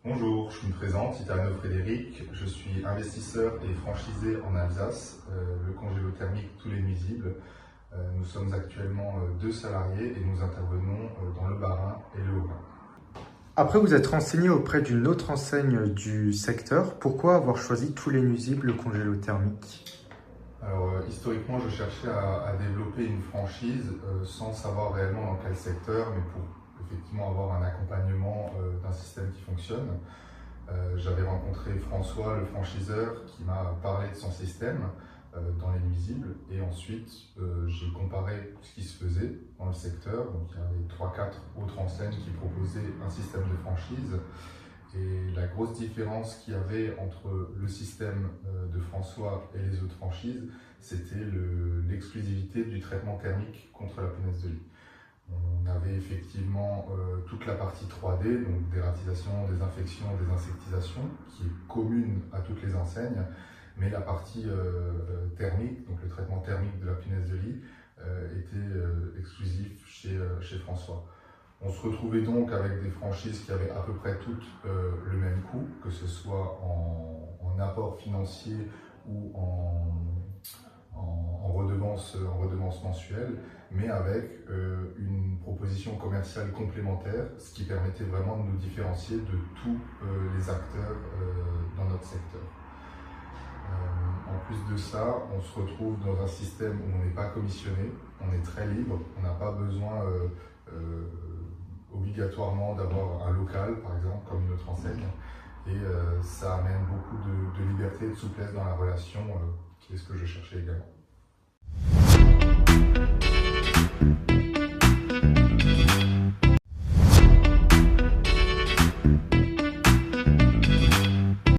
Bonjour, je me présente, Italiano Frédéric, je suis investisseur et franchisé en Alsace, le congélo thermique Tous les Nuisibles. Nous sommes actuellement 2 salariés et nous intervenons dans le Bas-Rhin et le Haut-Rhin. Après vous êtes renseigné auprès d'une autre enseigne du secteur, pourquoi avoir choisi Tous les Nuisibles, le congélo thermique? Alors historiquement, je cherchais à développer une franchise sans savoir réellement dans quel secteur, mais pour effectivement avoir un accompagnement d'un système qui fonctionne. J'avais rencontré François, le franchiseur, qui m'a parlé de son système dans les nuisibles, et ensuite j'ai comparé ce qui se faisait dans le secteur. Donc il y avait 3-4 autres enseignes qui proposaient un système de franchise, et la grosse différence qu'il y avait entre le système de François et les autres franchises, c'était l'exclusivité du traitement thermique contre la punaise de lit. On avait effectivement toute la partie 3D, donc dératisation, désinfection, désinsectisation, qui est commune à toutes les enseignes, mais la partie thermique, donc le traitement thermique de la punaise de lit, était exclusif chez François. On se retrouvait donc avec des franchises qui avaient à peu près toutes le même coût, que ce soit en apport financier ou en redevance mensuelle, mais avec une proposition commerciale complémentaire, ce qui permettait vraiment de nous différencier de tous les acteurs dans notre secteur. En plus de ça, on se retrouve dans un système où on n'est pas commissionné, on est très libre, on n'a pas besoin obligatoirement d'avoir un local, par exemple, comme une autre enseigne, et ça amène beaucoup de liberté et de souplesse dans la relation, qui est ce que je cherchais également.